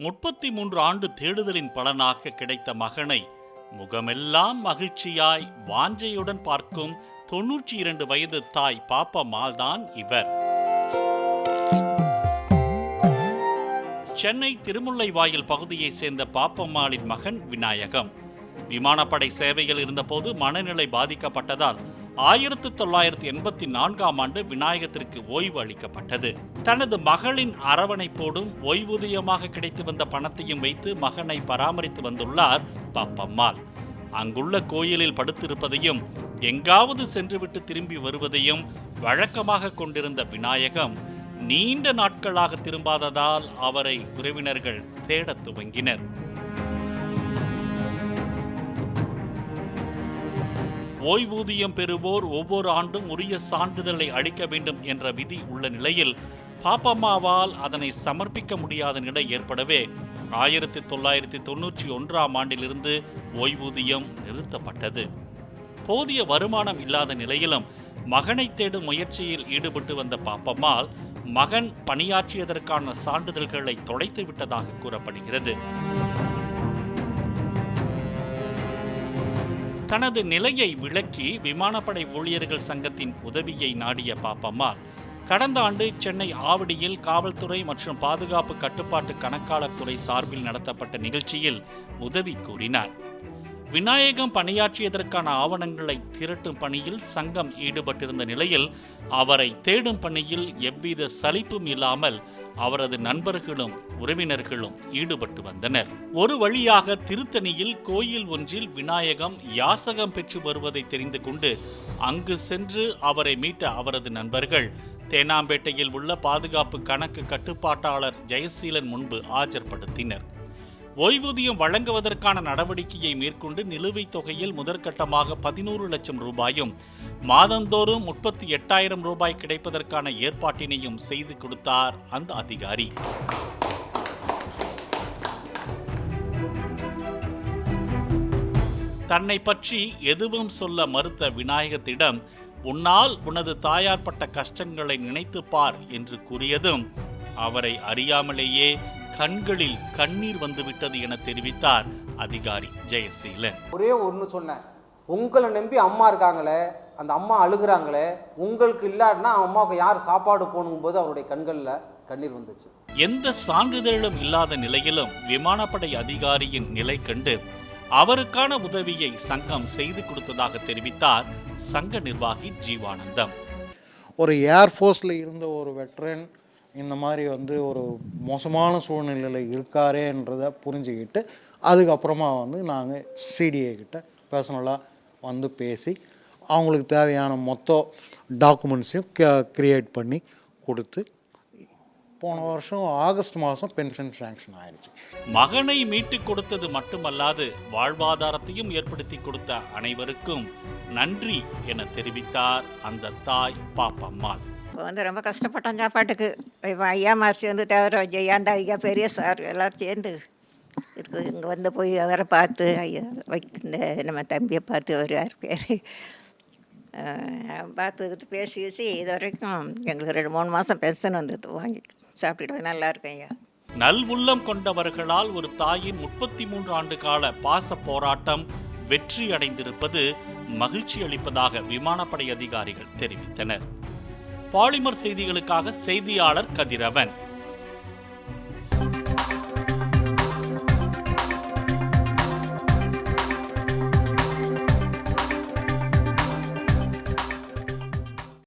33 ஆண்டு தேடுதலின் பலனாக கிடைத்த மகனை முகமெல்லாம் மகிழ்ச்சியாய் வாஞ்சையுடன் பார்க்கும் 92 வயது தாய் பாப்பம்மாள் தான் இவர். சென்னை திருமுல்லைவாயில் பகுதியை சேர்ந்த பாப்பம்மாளின் மகன் விநாயகம் விமானப்படை சேவையில் இருந்தபோது மனநிலை பாதிக்கப்பட்டதால் 1984ஆம் ஆண்டு விநாயகத்திற்கு ஓய்வு அளிக்கப்பட்டது. தனது மகளின் அரவணைப்போடும் ஓய்வூதியமாக கிடைத்து வந்த பணத்தையும் வைத்து மகனை பராமரித்து வந்துள்ளார் பாப்பம்மாள். அங்குள்ள கோயிலில் படுத்திருப்பதையும் எங்காவது சென்றுவிட்டு திரும்பி வருவதையும் வழக்கமாக கொண்டிருந்த விநாயகம் நீண்ட நாட்களாக திரும்பாததால் அவரை உறவினர்கள் தேடத் துவங்கினர். ஓய்வூதியம் பெறுவோர் ஒவ்வொரு ஆண்டும் உரிய சான்றிதழை அளிக்க வேண்டும் என்ற விதி உள்ள நிலையில் பாப்பம்மாவால் அதனை சமர்ப்பிக்க முடியாத நிலை ஏற்படவே 1991ஆம் ஆண்டிலிருந்து ஓய்வூதியம் நிறுத்தப்பட்டது. போதிய வருமானம் இல்லாத நிலையிலும் மகனை தேடும் முயற்சியில் ஈடுபட்டு வந்த பாப்பம்மாள் மகன் பணியாற்றியதற்கான சான்றிதழ்களை தொலைத்து விட்டதாக கூறப்படுகிறது. தனது நிலையை விளக்கி விமானப்படை ஊழியர்கள் சங்கத்தின் உதவியை நாடிய பாப்பம்மாள் கடந்த ஆண்டு சென்னை ஆவடியில் காவல்துறை மற்றும் பாதுகாப்பு கட்டுப்பாட்டு கணக்காளர் துறை சார்பில் நடத்தப்பட்ட நிகழ்ச்சியில் உதவி கூறினார். விநாயகம் பணியாற்றியதற்கான ஆவணங்களை திரட்டும் பணியில் சங்கம் ஈடுபட்டிருந்த நிலையில் அவரை தேடும் பணியில் எவ்வித சலிப்பும் இல்லாமல் அவரது நண்பர்களும் உறவினர்களும் ஈடுபட்டு வந்தனர். ஒரு வழியாக திருத்தணியில் கோயில் ஒன்றில் விநாயகம் யாசகம் பெற்று வருவதை தெரிந்து கொண்டு அங்கு சென்று அவரை மீட்ட அவரது நண்பர்கள் தேனாம்பேட்டையில் உள்ள பாதுகாப்பு கணக்கு கட்டுப்பாட்டாளர் ஜெயசீலன் முன்பு ஆஜர்படுத்தினர். ஓய்வூதியம் வழங்குவதற்கான நடவடிக்கையை மேற்கொண்டு நிலுவைத் தொகையில் முதற்கட்டமாக 11 லட்சம் ரூபாயும் மாதந்தோறும் 38,000 ரூபாய் கிடைப்பதற்கான ஏற்பாட்டினையும் செய்து கொடுத்தார் அந்த அதிகாரி. தன்னை பற்றி எதுவும் சொல்ல மறுத்த விநாயகத்திடம் உன்னால் உனது தாயார் பட்ட கஷ்டங்களை நினைத்து பார் என்று கூறியதும் அவரை அறியாமலேயே கண்களில் கண்ணீர் வந்துவிட்டது என தெரிவித்தார் அதிகாரி ஜெயசீலன். ஒரே ஒன்று சொன்னேன், உங்களை நம்பி அம்மா இருக்காங்களே, அந்த அம்மா அழுகுறாங்களே, உங்களுக்கு இல்லாட்டினா அம்மாவுக்கு யார் சாப்பாடு போகணும் போது அவருடைய கண்களில் கண்ணீர் வந்துச்சு. எந்த சான்றிதழும் இல்லாத நிலையிலும் விமானப்படை அதிகாரியின் நிலை கண்டு அவருக்கான உதவியை சங்கம் செய்து கொடுத்ததாக தெரிவித்தார் சங்க நிர்வாகி ஜீவானந்தம். ஒரு ஏர்ஃபோர்ஸில் இருந்த ஒரு வெட்டரன் இந்த மாதிரி ஒரு மோசமான சூழ்நிலையில் இருக்காரேன்றதை புரிஞ்சுக்கிட்டு அதுக்கப்புறமா நாங்கள் சிடிஏ கிட்ட பர்சனலாக பேசி அவங்களுக்கு தேவையான மொத்த டாக்குமெண்ட்ஸையும் கிரியேட் பண்ணி கொடுத்து போன வருஷம் ஆகஸ்ட் மாதம் பென்ஷன் சாங்ஷன் ஆயிடுச்சு. மகனை மீட்டு கொடுத்தது மட்டுமல்லாது வாழ்வாதாரத்தையும் ஏற்படுத்தி கொடுத்த அனைவருக்கும் நன்றி என தெரிவித்தார் அந்த தாய் பாப்பம்மாள். இப்போ ரொம்ப கஷ்டப்பட்டோம் சாப்பாட்டுக்கு. ஐயா மார்ச்சி தேவர ஜெயாண்டா ஐயா பெரிய சார் எல்லோரும் சேர்ந்து இதுக்கு இங்கே போய் அவரை பார்த்து ஐயா நம்ம தம்பியை பார்த்து அவர் யார் பேர் பார்த்து பேசி இது வரைக்கும் எங்களுக்கு 2-3 மாதம் பென்ஷன் வாங்கி சாப்பிட்டுட்டு நல்லா இருக்கேன் ஐயா. நல்வுள்ளம் கொண்டவர்களால் ஒரு தாயின் 33 ஆண்டு கால பாச போராட்டம் வெற்றி அடைந்திருப்பது மகிழ்ச்சி அளிப்பதாக விமானப்படை அதிகாரிகள் தெரிவித்தனர். பாலிமர் செய்திகளுக்காக செய்தியாளர் கதிரவன்.